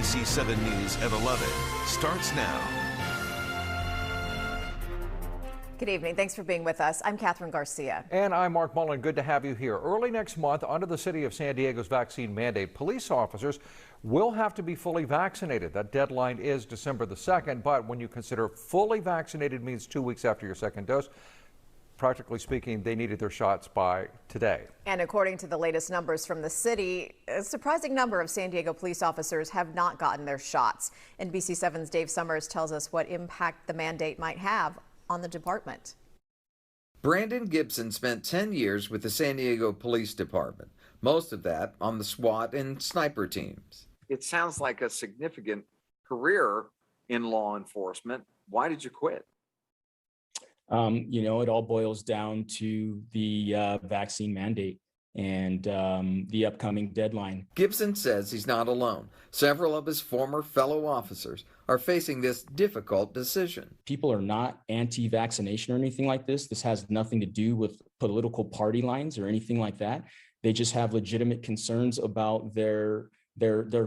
NBC 7 News at 11 starts now. Good evening. Thanks for being with us. I'm Catherine Garcia. And I'm Mark Mullen. Good to have you here. Early next month, under the city of San Diego's vaccine mandate, police officers will have to be fully vaccinated. That deadline is December the 2nd, but when you consider fully vaccinated means 2 weeks after your second dose, practically speaking, they needed their shots by today. And according to the latest numbers from the city, a surprising number of San Diego police officers have not gotten their shots. NBC7's Dave Summers tells us what impact the mandate might have on the department. Brandon Gibson spent 10 years with the San Diego Police Department, most of that on the SWAT and sniper teams. It sounds like a significant career in law enforcement. Why did you quit? It all boils down to the vaccine mandate and the upcoming deadline. Gibson says he's not alone. Several of his former fellow officers are facing this difficult decision. People are not anti-vaccination or anything like this. This has nothing to do with political party lines or anything like that. They just have legitimate concerns about their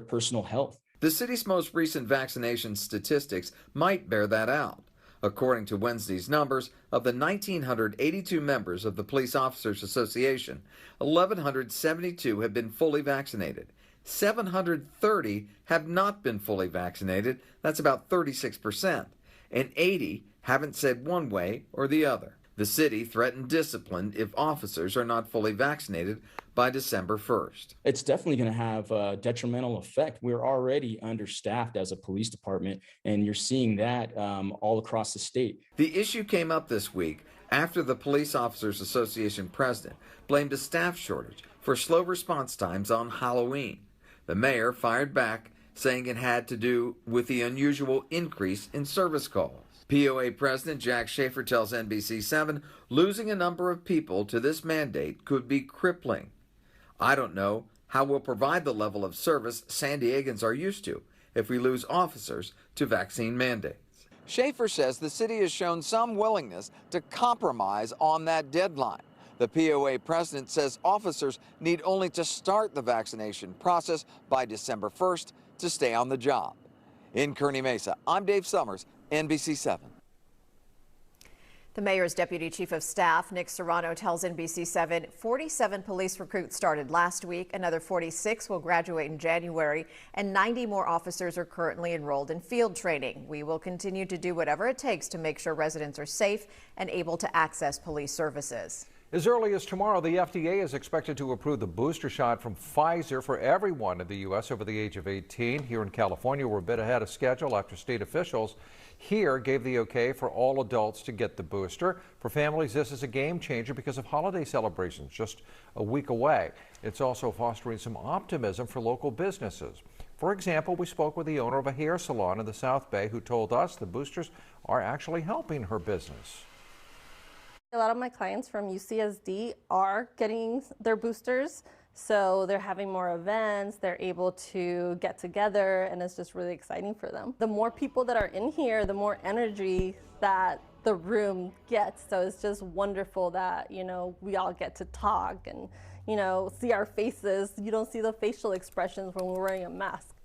personal health. The city's most recent vaccination statistics might bear that out. According to Wednesday's numbers, of the 1,982 members of the Police Officers Association, 1,172 have been fully vaccinated. 730 have not been fully vaccinated. That's about 36%. And 80 haven't said one way or the other. The city threatened discipline if officers are not fully vaccinated by December 1st. It's definitely going to have a detrimental effect. We're already understaffed as a police department, and you're seeing that all across the state. The issue came up this week after the Police Officers Association president blamed a staff shortage for slow response times on Halloween. The mayor fired back, saying it had to do with the unusual increase in service calls. POA President Jack Schaefer tells NBC7 losing a number of people to this mandate could be crippling. I don't know how we'll provide the level of service San Diegans are used to if we lose officers to vaccine mandates. Schaefer says the city has shown some willingness to compromise on that deadline. The POA president says officers need only to start the vaccination process by December 1st to stay on the job. In Kearny Mesa, I'm Dave Summers, NBC7. The mayor's deputy chief of staff, Nick Serrano, tells NBC7 47 police recruits started last week. Another 46 will graduate in January, and 90 more officers are currently enrolled in field training. We will continue to do whatever it takes to make sure residents are safe and able to access police services. As early as tomorrow, the FDA is expected to approve the booster shot from Pfizer for everyone in the U.S. over the age of 18. Here in California, we're a bit ahead of schedule after state officials here gave the okay for all adults to get the booster. For families, this is a game changer because of holiday celebrations just a week away. It's also fostering some optimism for local businesses. For example, we spoke with the owner of a hair salon in the South Bay who told us the boosters are actually helping her business. A lot of my clients from UCSD are getting their boosters, so they're having more events, they're able to get together, and it's just really exciting for them. The more people that are in here, the more energy that the room gets, so it's just wonderful that, we all get to talk and, see our faces. You don't see the facial expressions when we're wearing a mask.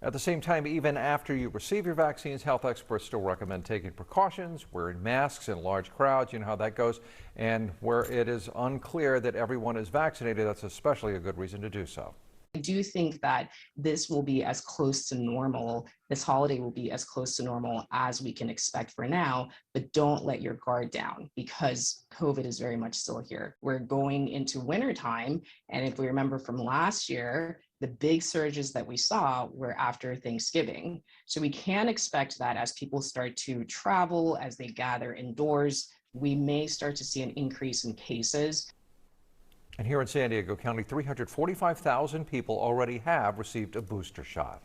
At the same time, even after you receive your vaccines, health experts still recommend taking precautions, wearing masks in large crowds. You know how that goes. And where it is unclear that everyone is vaccinated, that's especially a good reason to do so. I do think that this will be as close to normal. This holiday will be as close to normal as we can expect for now, but don't let your guard down because COVID is very much still here. We're going into wintertime, and if we remember from last year, the big surges that we saw were after Thanksgiving. So we can expect that as people start to travel, as they gather indoors, we may start to see an increase in cases. And here in San Diego County, 345,000 people already have received a booster shot.